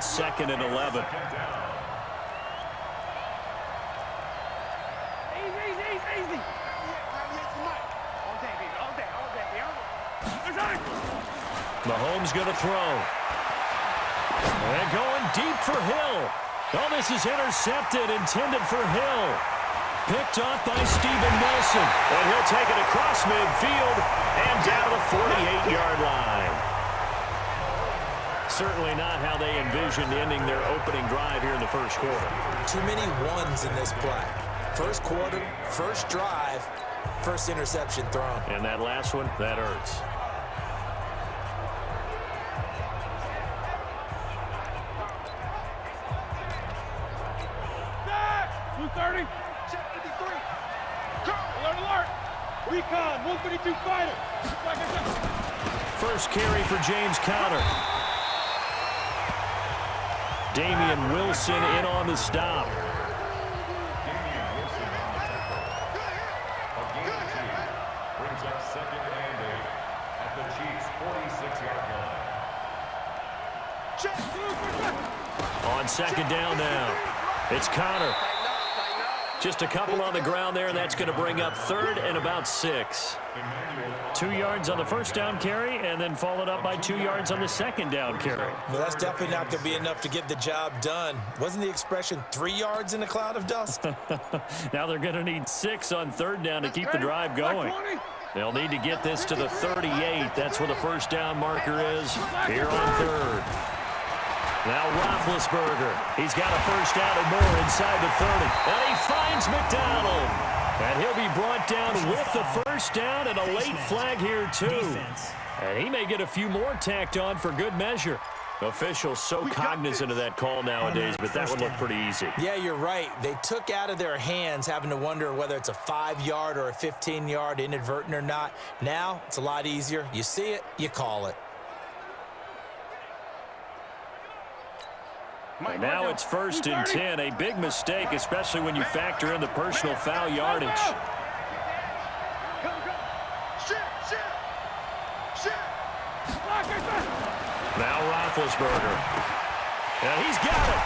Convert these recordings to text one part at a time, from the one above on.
it's 2nd and 11. Mahomes going to throw. And going deep for Hill. Oh, this is intercepted, intended for Hill. Picked off by Steven Nelson. And he'll take it across midfield and down the 48-yard line. Certainly not how they envisioned ending their opening drive here in the first quarter. Too many ones in this play. First quarter, first drive, first interception thrown. And that last one, that hurts. Recon, 132 fighter. First carry for James Conner. Damian Wilson in on the stop. Brings up 2nd and 8 at the Chiefs' 46-yard line. On 2nd down now, it's Conner. Just a couple on the ground there, and that's going to bring up 3rd and about 6. 2 yards on the first down carry, and then followed up by 2 yards on the 2nd down carry. Well, that's definitely not going to be enough to get the job done. Wasn't the expression 3 yards in a cloud of dust? Now they're going to need 6 on 3rd down to keep the drive going. They'll need to get this to the 38. That's where the first down marker is here on 3rd. Now Roethlisberger. He's got a first down and more inside the 30. And he finds McDonald. And he'll be brought down with the first down and a late flag here too. And he may get a few more tacked on for good measure. Officials so cognizant of that call nowadays, but that would look pretty easy. Yeah, you're right. They took out of their hands having to wonder whether it's a 5-yard or a 15-yard inadvertent or not. Now it's a lot easier. You see it, you call it. And now it's 1st and 10. A big mistake, especially when you factor in the personal foul yardage. Now Roethlisberger. And he's got it.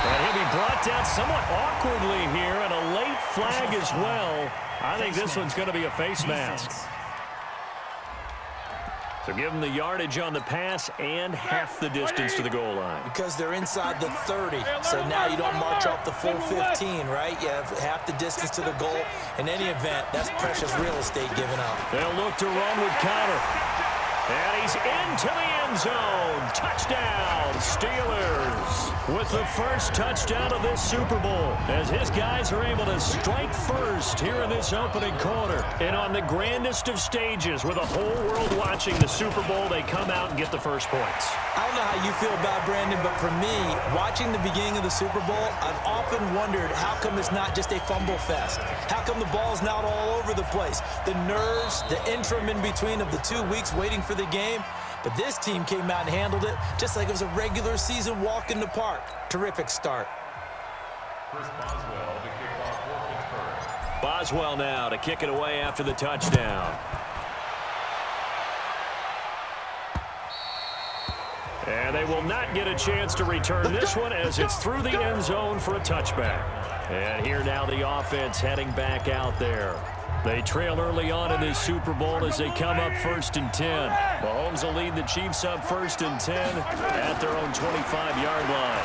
And he'll be brought down somewhat awkwardly here, and a late flag as well. I think this one's going to be a face mask. So give them the yardage on the pass and half the distance to the goal line. Because they're inside the 30, so now you don't march off the full 15, right? You have half the distance to the goal. In any event, that's precious real estate given up. They'll look to run with Conner. And he's into the end zone. Touchdown, Steelers. With the first touchdown of this Super Bowl, as his guys are able to strike first here in this opening quarter. And on the grandest of stages, with the whole world watching the Super Bowl, they come out and get the first points. I don't know how you feel about Brandon, but for me, watching the beginning of the Super Bowl, I've often wondered how come it's not just a fumble fest? How come the ball's not all over the place? The nerves, the interim in between of the 2 weeks waiting for the game. But this team came out and handled it just like it was a regular season walk in the park. Terrific start. Chris Boswell to kick off for Pittsburgh. Boswell now to kick it away after the touchdown. And they will not get a chance to return this one as it's through the end zone for a touchback. And here now the offense heading back out there. They trail early on in this Super Bowl as they come up 1st and 10. Mahomes will lead the Chiefs up 1st and 10 at their own 25-yard line.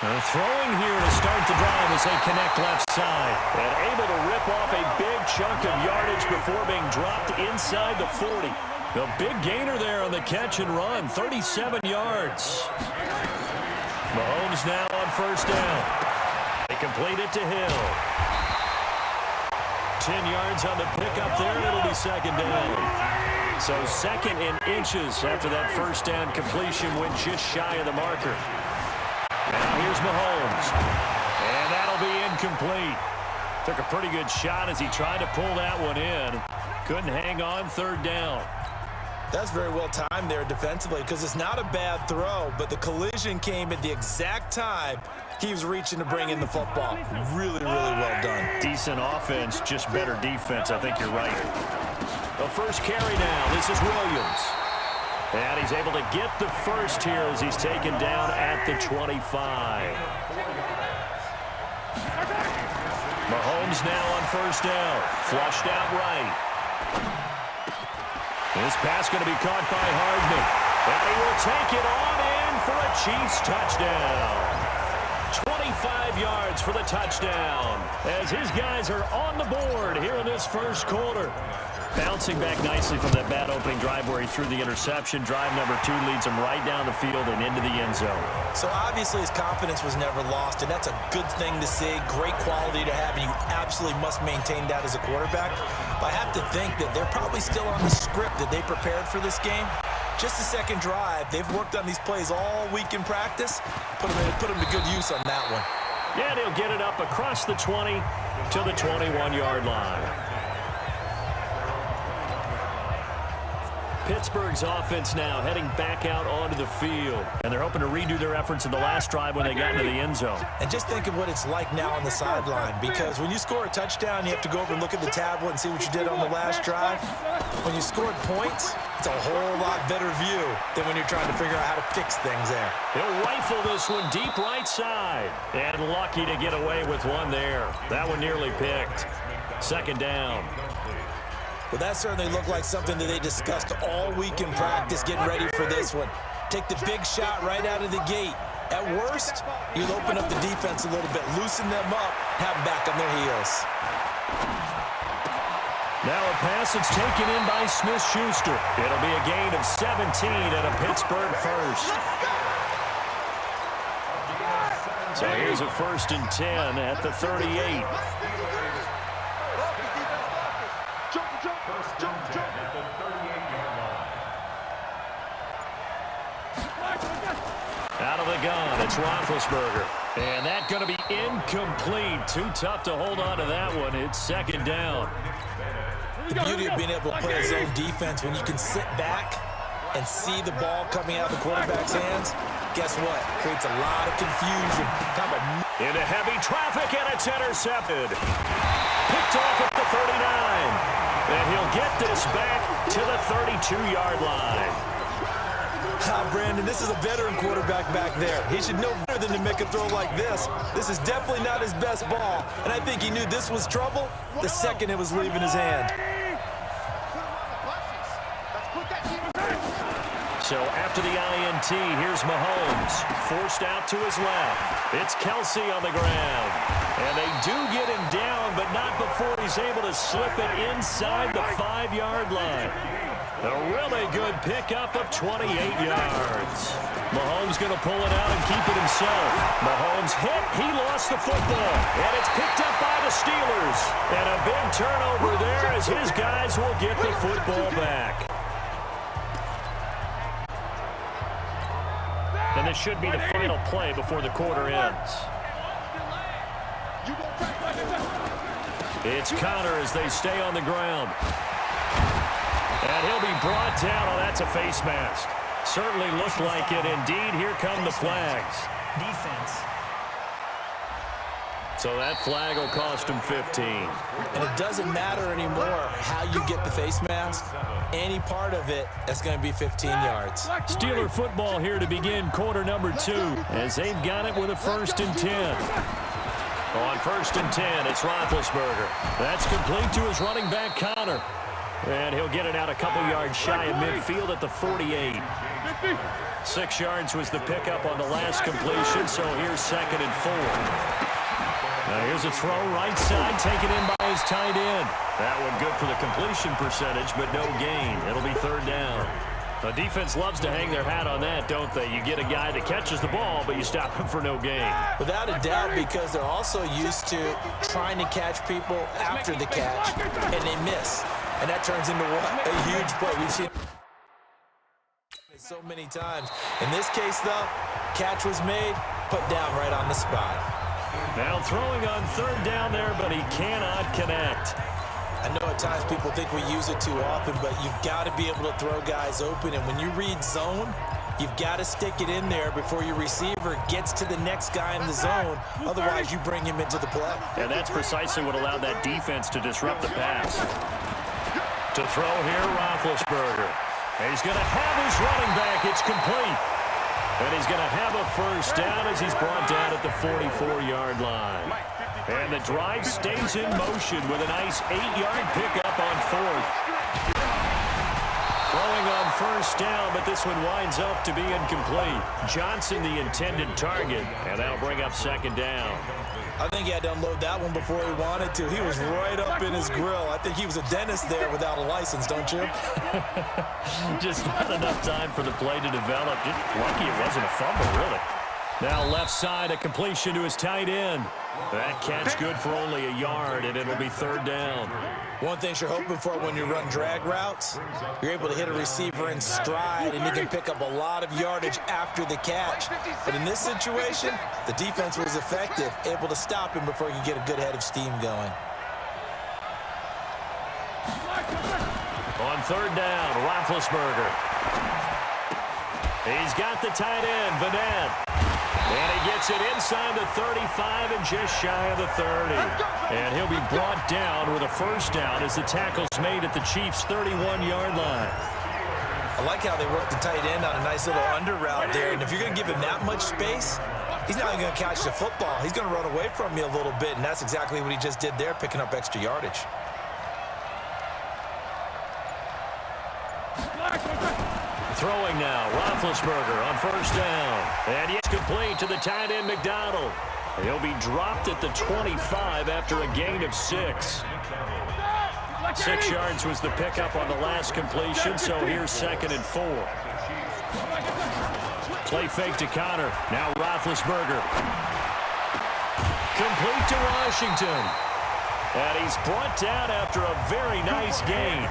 They're throwing here to start the drive as they connect left side. And able to rip off a big chunk of yardage before being dropped inside the 40. The big gainer there on the catch and run, 37 yards. Mahomes now on 1st down. They complete it to Hill. 10 yards on the pickup there, and it'll be 2nd down. So 2nd in inches after that first down completion went just shy of the marker. Now here's Mahomes. And that'll be incomplete. Took a pretty good shot as he tried to pull that one in. Couldn't hang on 3rd down. That's very well timed there defensively because it's not a bad throw, but the collision came at the exact time he was reaching to bring in the football. Really, really well done. Decent offense, just better defense. I think you're right. The first carry now. This is Williams. And he's able to get the first here as he's taken down at the 25. Mahomes now on first down. Flushed out right. This pass going to be caught by Hardman. And he will take it on in for a Chiefs touchdown. 25 yards for the touchdown as his guys are on the board here in this first quarter. Bouncing back nicely from that bad opening drive where he threw the interception. Drive number 2 leads him right down the field and into the end zone. So obviously his confidence was never lost, and that's a good thing to see. Great quality to have, and you absolutely must maintain that as a quarterback. But I have to think that they're probably still on the script that they prepared for this game. Just the second drive. They've worked on these plays all week in practice. Put them to good use on that one. Yeah, and he'll get it up across the 20 to the 21-yard line. Pittsburgh's offense now heading back out onto the field. And they're hoping to redo their efforts in the last drive when they got into the end zone. And just think of what it's like now on the sideline. Because when you score a touchdown, you have to go over and look at the tablet and see what you did on the last drive. When you scored points, it's a whole lot better view than when you're trying to figure out how to fix things there. He'll rifle this one deep right side. And lucky to get away with one there. That one nearly picked. Second down. Well, that certainly looked like something that they discussed all week in practice, getting ready for this one. Take the big shot right out of the gate. At worst, you'll open up the defense a little bit, loosen them up, have them back on their heels. Now a pass that's taken in by Smith-Schuster. It'll be a gain of 17 and a Pittsburgh first. So here's a 1st and 10 at the 38. Out of the gun, it's Roethlisberger. And that's going to be incomplete. Too tough to hold on to that one. It's second down. The beauty of being able to play a zone defense when you can sit back and see the ball coming out of the quarterback's hands, guess what? Creates a lot of confusion. Into heavy traffic, and it's intercepted. Picked off at the 39. And he'll get this back to the 32-yard line. Brandon, this is a veteran quarterback back there. He should know better than to make a throw like this. This is definitely not his best ball, and I think he knew this was trouble the second it was leaving his hand. So after the INT, here's Mahomes. Forced out to his left. It's Kelsey on the ground. And they do get him down, but not before he's able to slip it inside the 5-yard line. A really good pickup of 28 yards. Mahomes going to pull it out and keep it himself. Mahomes hit. He lost the football. And it's picked up by the Steelers. And a big turnover there as his guys will get the football back. And this should be the final play before the quarter ends. It's Connor as they stay on the ground. And he'll be brought down. Oh, that's a face mask. Certainly looked like it. Indeed, here come the flags. Defense. So that flag will cost him 15. And it doesn't matter anymore how you get the face mask. Any part of it, that's going to be 15 yards. Steeler football here to begin quarter number 2 as they've got it with a 1st and 10. On 1st and 10, it's Roethlisberger. That's complete to his running back, Connor. And he'll get it out a couple yards shy of midfield at the 48. 6 yards was the pickup on the last completion, so here's 2nd and 4. Now here's a throw right side, taken in by his tight end. That one good for the completion percentage, but no gain. It'll be 3rd down. The defense loves to hang their hat on that, don't they? You get a guy that catches the ball, but you stop him for no gain. Without a doubt, because they're also used to trying to catch people after the catch, and they miss. And that turns into what? A huge play. We've seen it so many times. In this case, though, catch was made, put down right on the spot. Now throwing on 3rd down there, but he cannot connect. I know at times people think we use it too often, but you've got to be able to throw guys open. And when you read zone, you've got to stick it in there before your receiver gets to the next guy in the zone. Otherwise, you bring him into the play. And that's precisely what allowed that defense to disrupt the pass. To throw here, Roethlisberger. And he's going to have his running back. It's complete. And he's going to have a first down as he's brought down at the 44-yard line. And the drive stays in motion with a nice 8-yard pickup on fourth. Throwing on first down, but this one winds up to be incomplete. Johnson, the intended target, and that'll bring up second down. I think he had to unload that one before he wanted to. He was right up in his grill. I think he was a dentist there without a license, don't you? Just not enough time for the play to develop. Lucky it wasn't a fumble, really. Now left side, a completion to his tight end. That catch good for only a yard, and it'll be third down. One thing you're hoping for when you run drag routes, you're able to hit a receiver in stride, and he can pick up a lot of yardage after the catch. But in this situation, the defense was effective, able to stop him before he could get a good head of steam going. On third down, Roethlisberger. He's got the tight end, Vanette. And he gets it inside the 35 and just shy of the 30. And he'll be brought down with a first down as the tackle's made at the Chiefs' 31-yard line. I like how they work the tight end on a nice little under route there. And if you're going to give him that much space, he's not even going to catch the football. He's going to run away from you a little bit, and that's exactly what he just did there, picking up extra yardage. Throwing now, Roethlisberger on first down. And he's complete to the tight end, McDonald. He'll be dropped at the 25 after a gain of 6. 6 yards was the pickup on the last completion, so here's 2nd and 4. Play fake to Connor. Now Roethlisberger. Complete to Washington. And he's brought down after a very nice gain.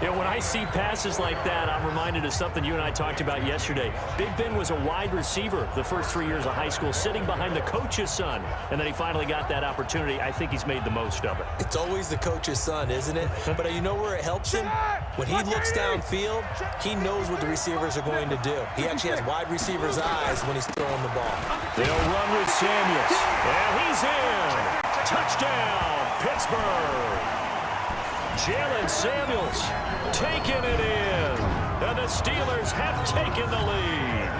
You know, when I see passes like that, I'm reminded of something you and I talked about yesterday. Big Ben was a wide receiver the first 3 years of high school, sitting behind the coach's son. And then he finally got that opportunity. I think he's made the most of it. It's always the coach's son, isn't it? But you know where it helps him? When he looks downfield, he knows what the receivers are going to do. He actually has wide receivers' eyes when he's throwing the ball. They'll run with Samuels. And he's in. Touchdown, Pittsburgh. Jalen Samuels taking it in. And the Steelers have taken the lead.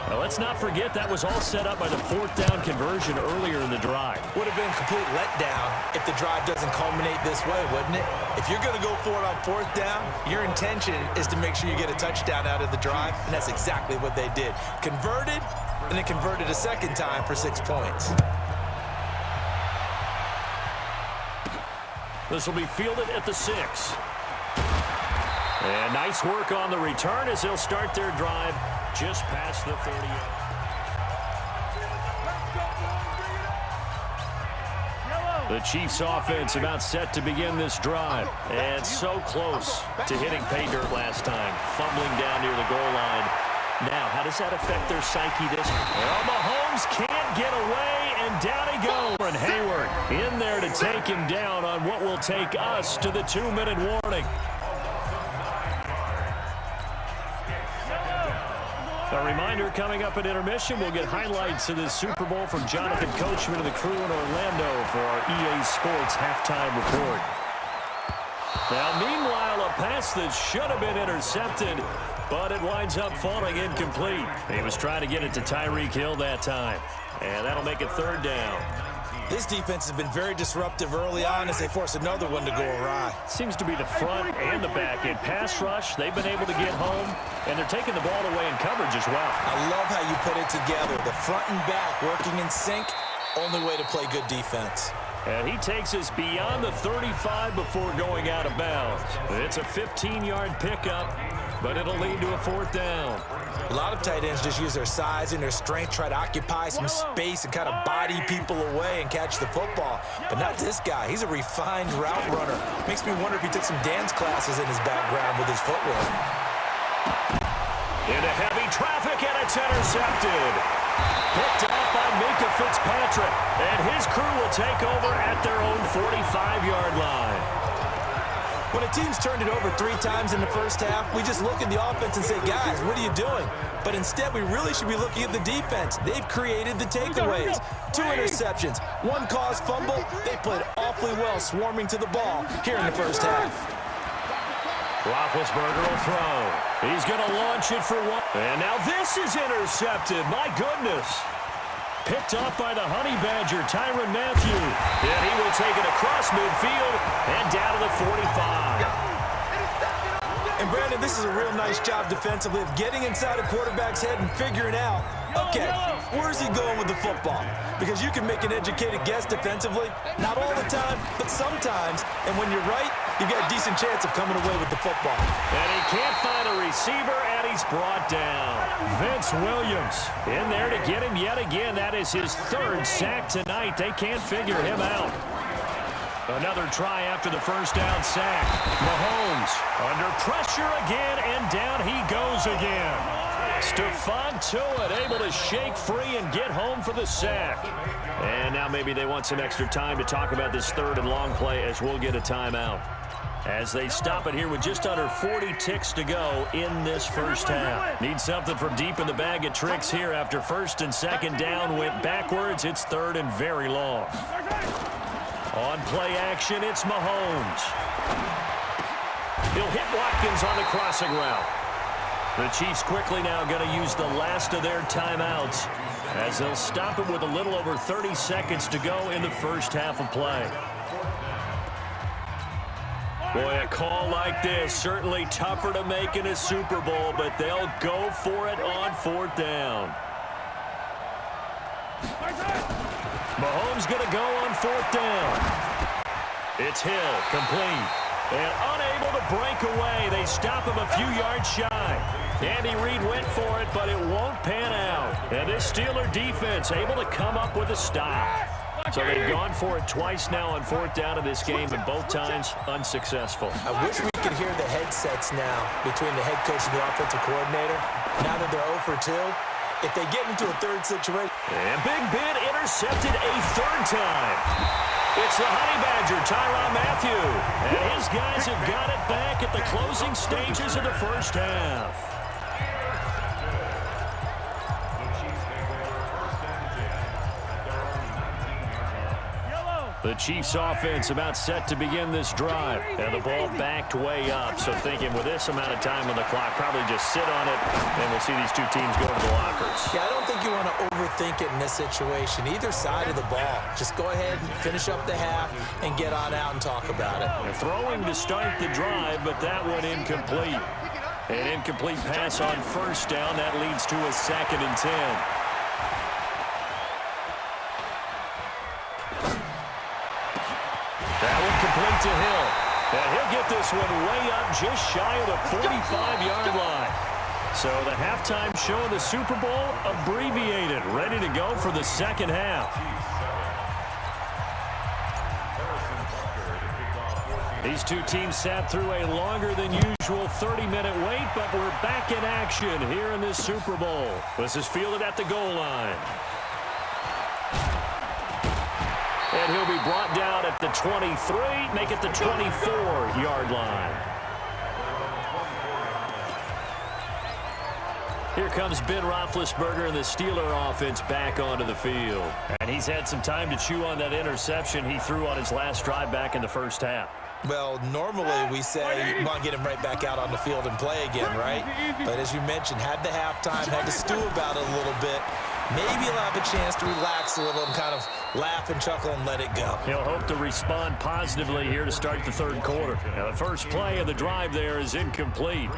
Now, let's not forget that was all set up by the 4th down conversion earlier in the drive. Would have been a complete letdown if the drive doesn't culminate this way, wouldn't it? If you're going to go for it on 4th down, your intention is to make sure you get a touchdown out of the drive, and that's exactly what they did. Converted, and then converted a second time for 6 points. This will be fielded at the 6. And nice work on the return as they'll start their drive just past the 30. The Chiefs offense about set to begin this drive. And so close to hitting pay dirt last time. Fumbling down near the goal line. Now, how does that affect their psyche this? Well, Mahomes can't get away, and down he goes. And Hayward in there to take him down on what will take us to the 2-minute warning. A reminder, coming up at intermission, we'll get highlights of this Super Bowl from Jonathan Coachman and the crew in Orlando for our EA Sports halftime report. Now, meanwhile, a pass that should have been intercepted, but it winds up falling incomplete. He was trying to get it to Tyreek Hill that time, and that'll make it 3rd down. This defense has been very disruptive early on as they force another one to go awry. Seems to be the front and the back end. Pass rush, they've been able to get home, and they're taking the ball away in coverage as well. I love how you put it together. The front and back working in sync, only way to play good defense. And he takes us beyond the 35 before going out of bounds. It's a 15-yard pickup, but it'll lead to a 4th down. A lot of tight ends just use their size and their strength, try to occupy some space and kind of body people away and catch the football. But not this guy. He's a refined route runner. Makes me wonder if he took some dance classes in his background with his footwork. Into heavy traffic, and it's intercepted. Picked up by Minkah Fitzpatrick, and his crew will take over at their own 45-yard line. When a team's turned it over 3 times in the first half, we just look at the offense and say, guys, what are you doing? But instead, we really should be looking at the defense. They've created the takeaways. 2 interceptions, 1 caused fumble. They played awfully well swarming to the ball here in the first half. Roethlisberger will throw. He's going to launch it for 1. And now this is intercepted. My goodness. Picked off by the Honey Badger, Tyrann Mathieu. And he will take it across midfield and down to the 45. And, Brandon, this is a real nice job defensively of getting inside a quarterback's head and figuring out, okay, where's he going with the football? Because you can make an educated guess defensively, not all the time, but sometimes. And when you're right, you've got a decent chance of coming away with the football. And he can't find a receiver, and he's brought down. Vince Williams in there to get him yet again. That is his 3rd sack tonight. They can't figure him out. Another try after the first down sack. Mahomes under pressure again, and down he goes again. Stephon Tuitt able to shake free and get home for the sack. And now maybe they want some extra time to talk about this 3rd and long play as we'll get a timeout. As they stop it here with just under 40 ticks to go in this first half. Need something from deep in the bag of tricks here after 1st and 2nd down went backwards. It's 3rd and very long. On play action, it's Mahomes. He'll hit Watkins on the crossing route. The Chiefs quickly now going to use the last of their timeouts as they'll stop him with a little over 30 seconds to go in the first half of play. Boy, a call like this, certainly tougher to make in a Super Bowl, but they'll go for it on 4th down. Mahomes going to go on 4th down. It's Hill, complete. And unable to break away. They stop him a few yards shy. Andy Reid went for it, but it won't pan out. And this Steeler defense able to come up with a stop. So they've gone for it twice now on 4th down in this game, and both times unsuccessful. I wish we could hear the headsets now between the head coach and the offensive coordinator. Now that they're 0 for 2. If they get into a 3rd situation. And Big Ben intercepted a 3rd time. It's the Honey Badger, Tyrann Mathieu. And his guys have got it back at the closing stages of the first half. The Chiefs offense about set to begin this drive. And the ball backed way up. So thinking with this amount of time on the clock, probably just sit on it, and we'll see these 2 teams go to the lockers. Yeah, I don't think you want to overthink it in this situation. Either side of the ball. Just go ahead and finish up the half and get on out and talk about it. They're throwing to start the drive, but that one incomplete. An incomplete pass on 1st down. That leads to a 2nd and 10. That one complete to Hill. And he'll get this one way up just shy of the 45-yard line. So the halftime show of the Super Bowl abbreviated, ready to go for the 2nd half. These 2 teams sat through a longer than usual 30-minute wait, but we're back in action here in this Super Bowl. This is fielded at the goal line. And he'll be brought down at the 23, make it the 24-yard line. Here comes Ben Roethlisberger and the Steeler offense back onto the field. And he's had some time to chew on that interception he threw on his last drive back in the first half. Well, normally we say, come on, get him right back out on the field and play again, right? But as you mentioned, had the halftime, had to stew about it a little bit. Maybe he'll have a chance to relax a little and kind of laugh and chuckle and let it go. He'll hope to respond positively here to start the 3rd quarter. Now, the first play of the drive there is incomplete.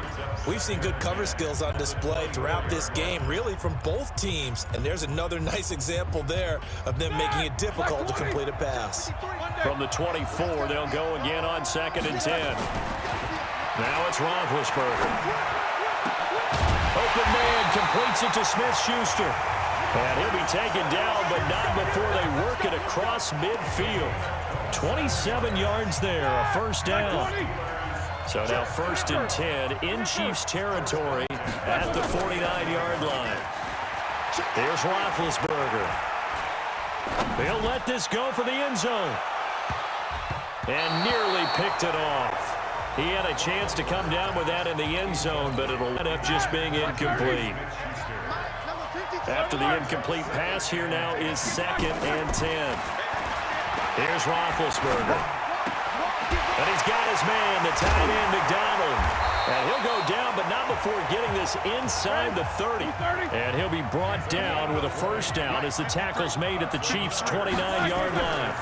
We've seen good cover skills on display throughout this game, really from both teams. And there's another nice example there of them making it difficult to complete a pass. From the 24, they'll go again on 2nd and 10. Now it's Roethlisberger. Open man completes it to Smith-Schuster. And he'll be taken down, but not before they work it across midfield. 27 yards there, a 1st down. So now 1st and 10 in Chiefs territory at the 49-yard line. Here's Roethlisberger. They'll let this go for the end zone. And nearly picked it off. He had a chance to come down with that in the end zone, but it'll end up just being incomplete. After the incomplete pass, here now is 2nd and 10. Here's Roethlisberger. And he's got his man, the tight end, McDonald. And he'll go down, but not before getting this inside the 30. And he'll be brought down with a first down as the tackle's made at the Chiefs' 29-yard line.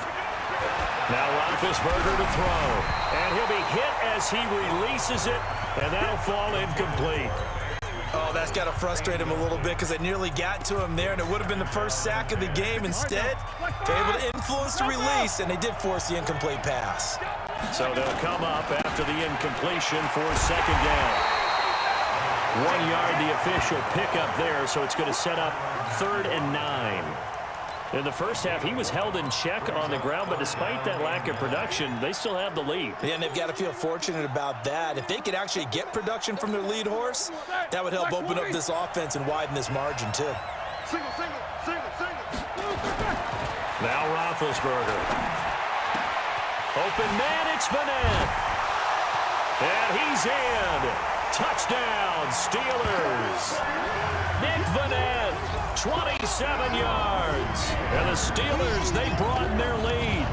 Now Roethlisberger to throw. And he'll be hit as he releases it, and that'll fall incomplete. Oh, that's got to frustrate him a little bit because it nearly got to him there, and it would have been the first sack of the game. Instead, they're able to influence the release, and they did force the incomplete pass. So they'll come up after the incompletion for 2nd down. 1 yard, the official pickup there, so it's going to set up 3rd and 9. In the first half, he was held in check on the ground, but despite that lack of production, they still have the lead. Yeah, and they've got to feel fortunate about that. If they could actually get production from their lead horse, that would help open up this offense and widen this margin, too. Now Roethlisberger. Open man, it's Vanette. And he's in. Touchdown, Steelers. Nick Vanette, 27 yards. And the Steelers, they broaden their lead.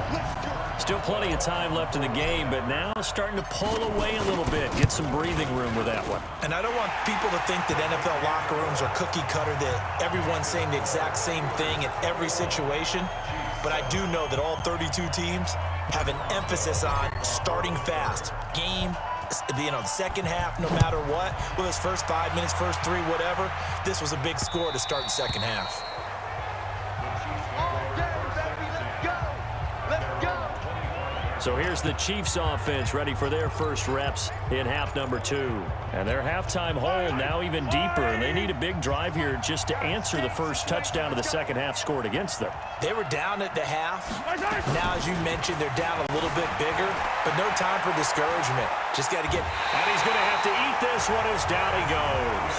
Still plenty of time left in the game, but now starting to pull away a little bit. Get some breathing room with that one. And I don't want people to think that NFL locker rooms are cookie cutter, that everyone's saying the exact same thing in every situation. But I do know that all 32 teams have an emphasis on starting fast. Game, the second half, no matter what, whether it's first 5 minutes, first 3, whatever, this was a big score to start the second half. So here's the Chiefs offense ready for their first reps in half number 2. And their halftime hole now even deeper, and they need a big drive here just to answer the first touchdown of the second half scored against them. They were down at the half. Now, as you mentioned, they're down a little bit bigger, but no time for discouragement. Just got to get... And he's going to have to eat this one as down he goes.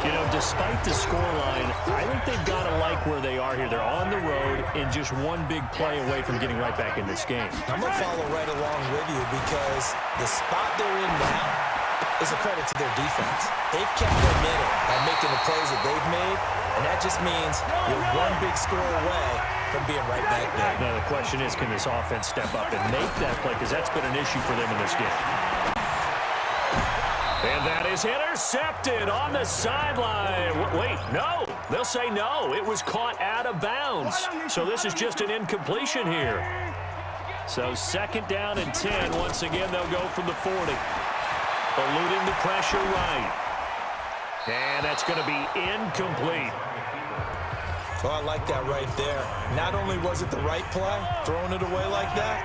You know, despite the scoreline, I think they've got to like where they are here. They're on the road and just one big play away from getting right back in this game. I'm going to follow right along with you because the spot they're in now is a credit to their defense. They've kept their minute by making the plays that they've made, and that just means you're one big score away from being right back there. Now, the question is, can this offense step up and make that play? Because that's been an issue for them in this game. And that is intercepted on the sideline. Wait, no. They'll say no. It was caught out of bounds. So this is just an incompletion here. So 2nd down and 10. Once again, they'll go from the 40. Eluding the pressure right. And that's going to be incomplete. Oh, I like that right there. Not only was it the right play, throwing it away like that,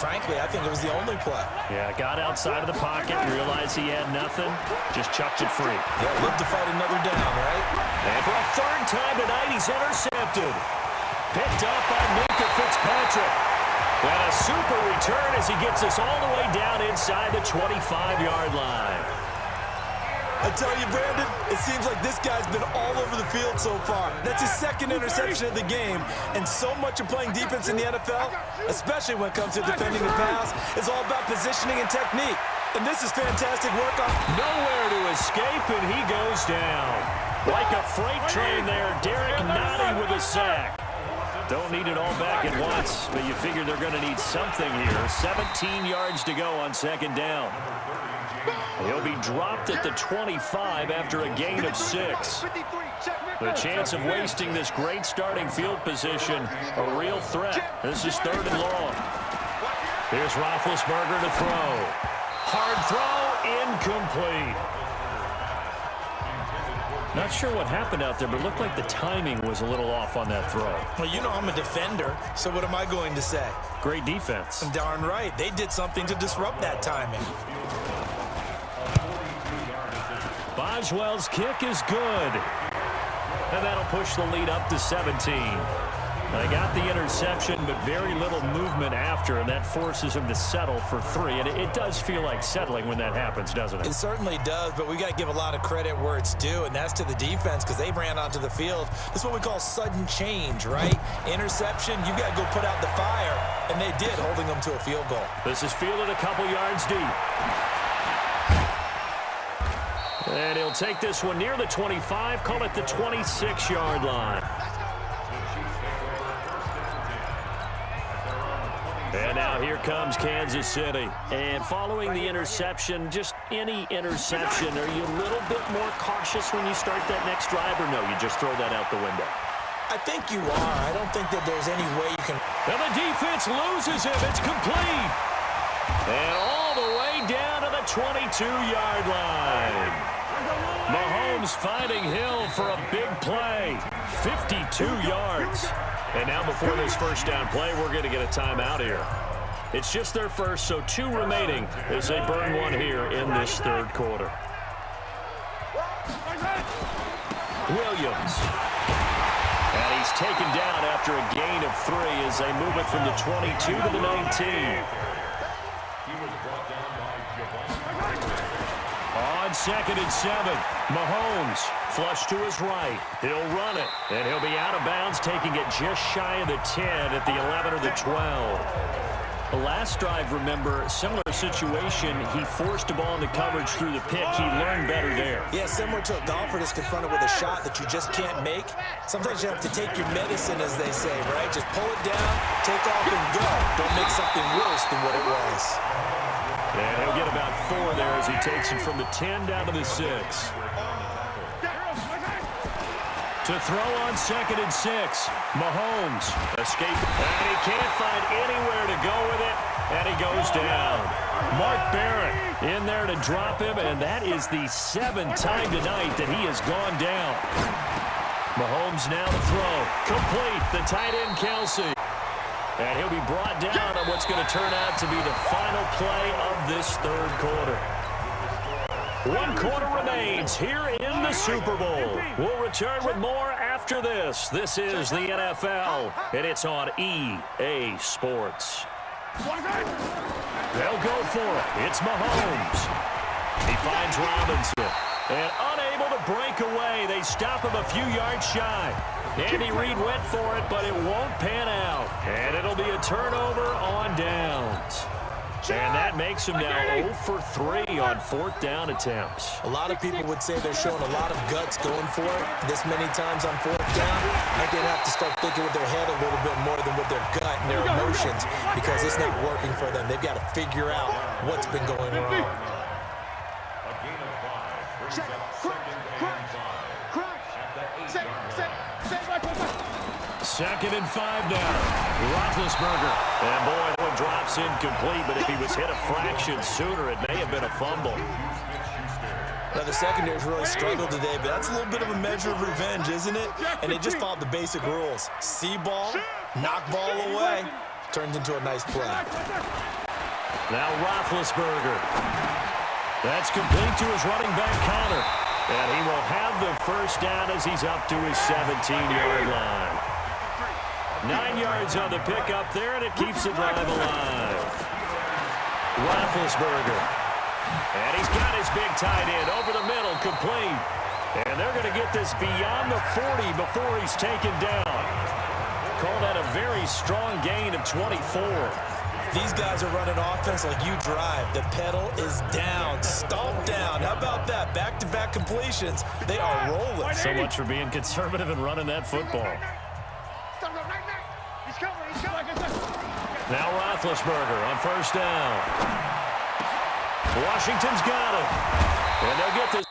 frankly, I think it was the only play. Yeah, got outside of the pocket, realized he had nothing, just chucked it free. Yeah, live to fight another down, right? And for a 3rd time tonight, he's intercepted. Picked up by Minka Fitzpatrick. And a super return as he gets us all the way down inside the 25-yard line. I tell you, Brandon, it seems like this guy's been all over the field so far. That's his 2nd interception of the game. And so much of playing defense in the NFL, especially when it comes to defending the pass, is all about positioning and technique. And this is fantastic work on... Nowhere to escape, and he goes down. Like a freight train there, Derek Nottie with a sack. Don't need it all back at once, but you figure they're going to need something here. 17 yards to go on 2nd down. He'll be dropped at the 25 after a gain of 6. The chance of wasting this great starting field position, a real threat. This is 3rd and long. Here's Roethlisberger to throw. Hard throw, incomplete. Not sure what happened out there, but it looked like the timing was a little off on that throw. Well, you know I'm a defender, so what am I going to say? Great defense. Darn right. They did something to disrupt that timing. Boswell's kick is good. And that'll push the lead up to 17. They got the interception, but very little movement after, and that forces him to settle for 3. And it does feel like settling when that happens, doesn't it? It certainly does, but we got to give a lot of credit where it's due, and that's to the defense because they ran onto the field. This is what we call sudden change, right? Interception, you got to go put out the fire, and they did, holding them to a field goal. This is fielded a couple yards deep. And he'll take this one near the 25, call it the 26-yard line. And now here comes Kansas City. And following the interception, just any interception, are you a little bit more cautious when you start that next drive, or no, you just throw that out the window? I think you are. I don't think that there's any way you can. And the defense loses him. It's complete. And all the way down to the 22-yard line. Mahomes finding Hill for a big play. 52 yards. And now before this first down play, we're going to get a timeout here. It's just their first, so 2 remaining as they burn one here in this third quarter. Williams. And he's taken down after a gain of 3 as they move it from the 22 to the 19. On 2nd and 7, Mahomes flush to his right. He'll run it, and he'll be out of bounds, taking it just shy of the 10 at the 11 or the 12. The last drive, remember, similar situation. He forced a ball into coverage through the pick. He learned better there. Yeah, similar to a golfer that's confronted with a shot that you just can't make. Sometimes you have to take your medicine, as they say, right? Just pull it down, take off, and go. Don't make something worse than what it was. And he'll get about 4 there as he takes it from the 10 down to the 6. To throw on 2nd and 6. Mahomes escape. And he can't find anywhere to go with it. And he goes down. Mark Barrett in there to drop him. And that is the 7th time tonight that he has gone down. Mahomes now to throw. Complete. The tight end, Kelsey. And he'll be brought down on what's going to turn out to be the final play of this third quarter. 1 quarter remains here in the Super Bowl. We'll return with more after this. This is the NFL, and it's on EA Sports. They'll go for it. It's Mahomes. He finds Robinson. And unable to break away, they stop him a few yards shy. Andy Reid went for it, but it won't pan out. And it'll be a turnover on downs. And that makes him now 0 for 3 on 4th down attempts. A lot of people would say they're showing a lot of guts going for it this many times on 4th down. I think they'd have to start thinking with their head a little bit more than with their gut and their emotions because it's not working for them. They've got to figure out what's been going wrong. Second and 5 now. Roethlisberger. And boy, that one drops incomplete, but if he was hit a fraction sooner, it may have been a fumble. Now, the secondary's really struggled today, but that's a little bit of a measure of revenge, isn't it? And they just followed the basic rules. See ball, knock ball away, turns into a nice play. Now Roethlisberger. That's complete to his running back, Connor. And he will have the first down as he's up to his 17-yard line. 9 yards on the pickup there, and it keeps the drive alive. Roethlisberger. And he's got his big tight end over the middle, complete. And they're going to get this beyond the 40 before he's taken down. Call that a very strong gain of 24. These guys are running offense like you drive. The pedal is down, stomp down. How about that? Back-to-back completions. They are rolling. So much for being conservative and running that football. Now Roethlisberger on first down. Washington's got it. And they'll get this.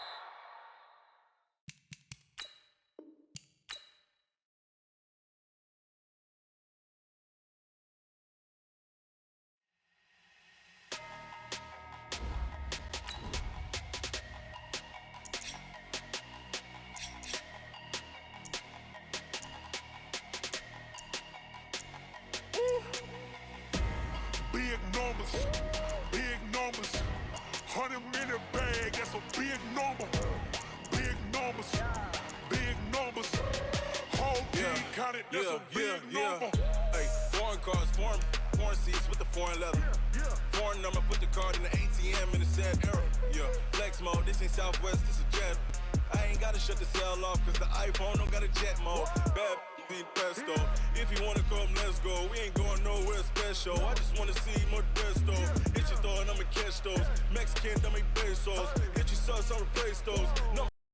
Big numbers, 100-minute bag, that's a big number. Big numbers, whole team kind it, that's a big number. Hey, foreign cars, foreign seats with the foreign leather. Foreign number, put the card in the ATM in a sad era. Yeah, flex mode, this ain't Southwest, this is jet. I ain't gotta shut the cell off, cause the iPhone don't got a jet mode. Bad need pesto. If you wanna come, let's go. We ain't going nowhere special. I just wanna see Modesto. Hit your throw and I'ma catch those. Mexican, don't make pesos. Hit your sauce, I'll replace those. No